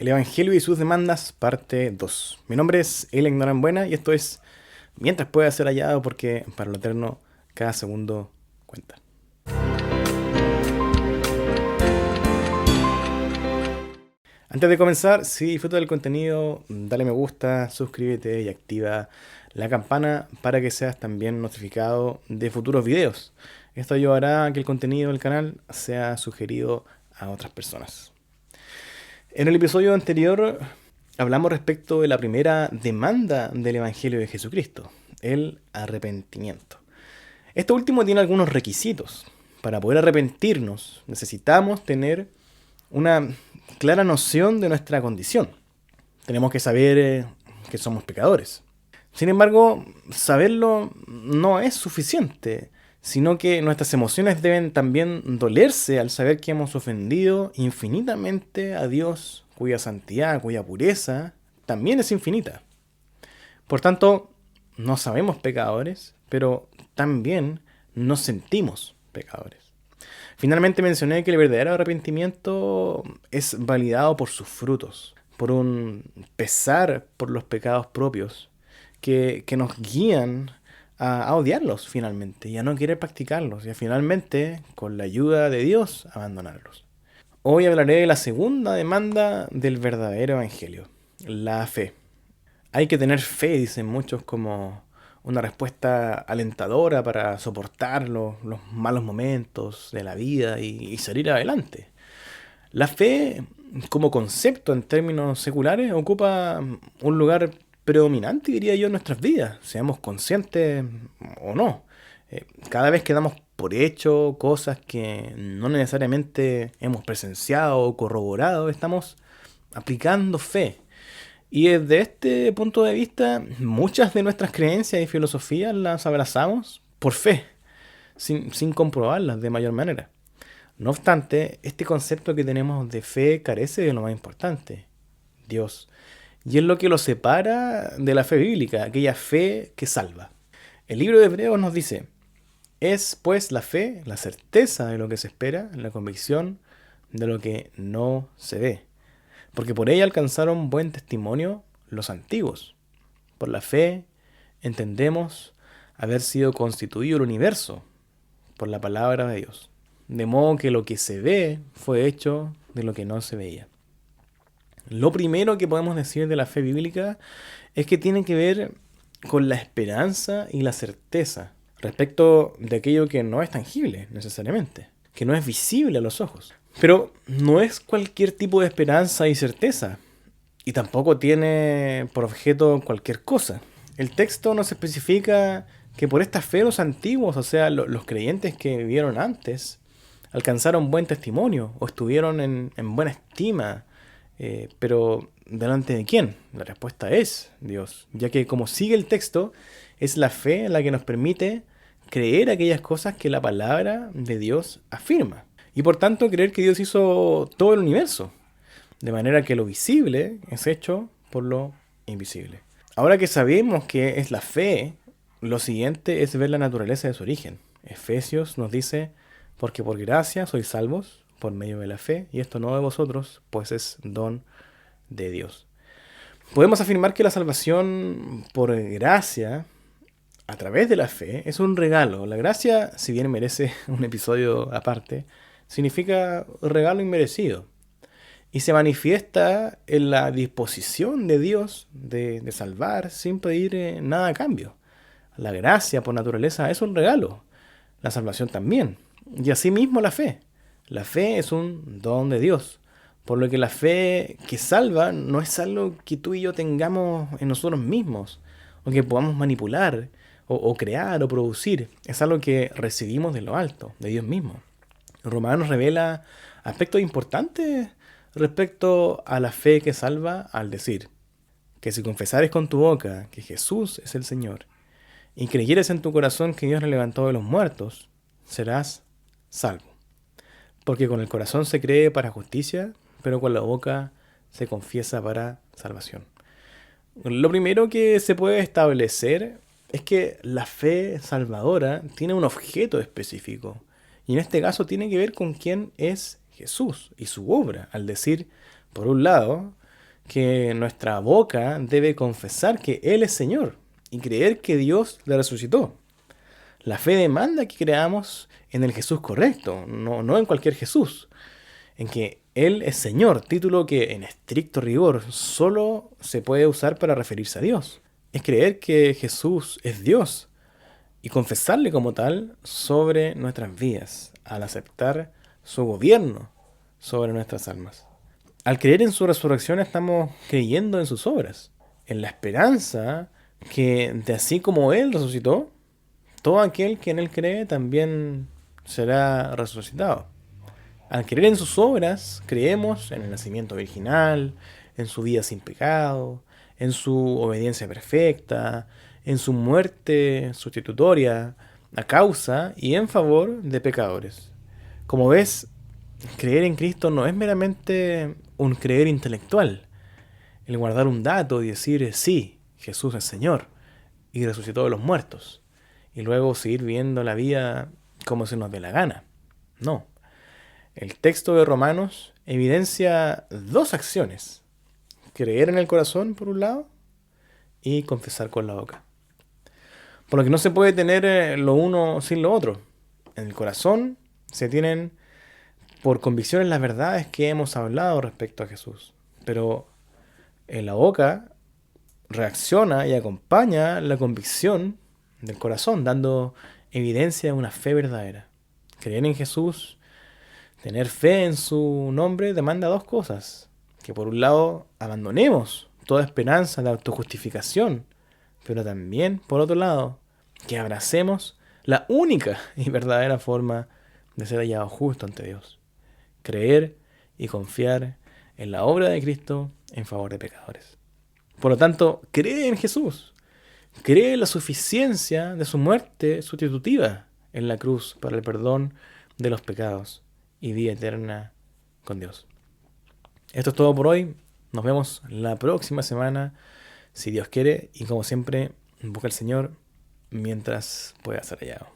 El Evangelio y sus demandas, parte 2. Mi nombre es Elian Norambuena y esto es Mientras pueda ser hallado porque para lo eterno cada segundo cuenta. Antes de comenzar, si disfrutas del contenido, dale me gusta, suscríbete y activa la campana para que seas también notificado de futuros videos. Esto ayudará a que el contenido del canal sea sugerido a otras personas. En el episodio anterior hablamos respecto de la primera demanda del Evangelio de Jesucristo, el arrepentimiento. Esto último tiene algunos requisitos. Para poder arrepentirnos necesitamos tener una clara noción de nuestra condición. Tenemos que saber que somos pecadores. Sin embargo, saberlo no es suficiente, sino que nuestras emociones deben también dolerse al saber que hemos ofendido infinitamente a Dios, cuya santidad, cuya pureza también es infinita. Por tanto, no sabemos pecadores, pero también nos sentimos pecadores. Finalmente mencioné que el verdadero arrepentimiento es validado por sus frutos, por un pesar por los pecados propios que nos guían a odiarlos finalmente y a no querer practicarlos y a finalmente, con la ayuda de Dios, abandonarlos. Hoy hablaré de la segunda demanda del verdadero evangelio, la fe. Hay que tener fe, dicen muchos, como una respuesta alentadora para soportar los malos momentos de la vida y salir adelante. La fe, como concepto en términos seculares, ocupa un lugar predominante, diría yo, en nuestras vidas, seamos conscientes o no. Cada vez que damos por hecho cosas que no necesariamente hemos presenciado o corroborado, estamos aplicando fe. Y desde este punto de vista, muchas de nuestras creencias y filosofías las abrazamos por fe, sin comprobarlas de mayor manera. No obstante, este concepto que tenemos de fe carece de lo más importante, Dios. Y es lo que lo separa de la fe bíblica, aquella fe que salva. El libro de Hebreos nos dice, es pues la fe, la certeza de lo que se espera, la convicción de lo que no se ve. Porque por ella alcanzaron buen testimonio los antiguos. Por la fe entendemos haber sido constituido el universo por la palabra de Dios. De modo que lo que se ve fue hecho de lo que no se veía. Lo primero que podemos decir de la fe bíblica es que tiene que ver con la esperanza y la certeza respecto de aquello que no es tangible necesariamente, que no es visible a los ojos. Pero no es cualquier tipo de esperanza y certeza, y tampoco tiene por objeto cualquier cosa. El texto nos especifica que por esta fe los antiguos, o sea, los creyentes que vivieron antes, alcanzaron buen testimonio o estuvieron en buena estima. Pero ¿delante de quién? La respuesta es Dios, ya que como sigue el texto, es la fe la que nos permite creer aquellas cosas que la palabra de Dios afirma. Y por tanto creer que Dios hizo todo el universo, de manera que lo visible es hecho por lo invisible. Ahora que sabemos que es la fe, lo siguiente es ver la naturaleza de su origen. Efesios nos dice, porque por gracia sois salvos por medio de la fe, y esto no de vosotros, pues es don de Dios. Podemos afirmar que la salvación por gracia, a través de la fe, es un regalo. La gracia, si bien merece un episodio aparte, significa regalo inmerecido. Y se manifiesta en la disposición de Dios de salvar sin pedir nada a cambio. La gracia por naturaleza es un regalo. La salvación también. Y asimismo la fe. La fe es un don de Dios. Por lo que la fe que salva no es algo que tú y yo tengamos en nosotros mismos, o que podamos manipular, o crear, o producir. Es algo que recibimos de lo alto, de Dios mismo. Romanos revela aspectos importantes respecto a la fe que salva al decir que si confesares con tu boca que Jesús es el Señor y creyeres en tu corazón que Dios le levantó de los muertos, serás salvo. Porque con el corazón se cree para justicia, pero con la boca se confiesa para salvación. Lo primero que se puede establecer es que la fe salvadora tiene un objeto específico. Y en este caso tiene que ver con quién es Jesús y su obra. Al decir, por un lado, que nuestra boca debe confesar que Él es Señor y creer que Dios le resucitó. La fe demanda que creamos en el Jesús correcto, no en cualquier Jesús, en que Él es Señor, título que en estricto rigor solo se puede usar para referirse a Dios. Es creer que Jesús es Dios y confesarle como tal sobre nuestras vidas, al aceptar su gobierno sobre nuestras almas. Al creer en su resurrección estamos creyendo en sus obras, en la esperanza que de así como Él resucitó, todo aquel que en Él cree también será resucitado. Al creer en sus obras, creemos en el nacimiento virginal, en su vida sin pecado, en su obediencia perfecta, en su muerte sustitutoria, a causa y en favor de pecadores. Como ves, creer en Cristo no es meramente un creer intelectual, el guardar un dato y decir sí, Jesús es Señor y resucitó de los muertos, y luego seguir viviendo la vida como se nos dé la gana. No. El texto de Romanos evidencia dos acciones: creer en el corazón, por un lado, y confesar con la boca. Por lo que no se puede tener lo uno sin lo otro. En el corazón se tienen por convicciones las verdades que hemos hablado respecto a Jesús. Pero en la boca reacciona y acompaña la convicción del corazón, dando evidencia de una fe verdadera. Creer en Jesús, tener fe en su nombre, demanda dos cosas: que por un lado abandonemos toda esperanza de autojustificación, pero también, por otro lado, que abracemos la única y verdadera forma de ser hallados justos ante Dios: creer y confiar en la obra de Cristo en favor de pecadores. Por lo tanto, cree en Jesús, cree en la suficiencia de su muerte sustitutiva en la cruz para el perdón de los pecados y vida eterna con Dios. Esto es todo por hoy. Nos vemos la próxima semana, si Dios quiere, y como siempre, busca al Señor mientras pueda ser hallado.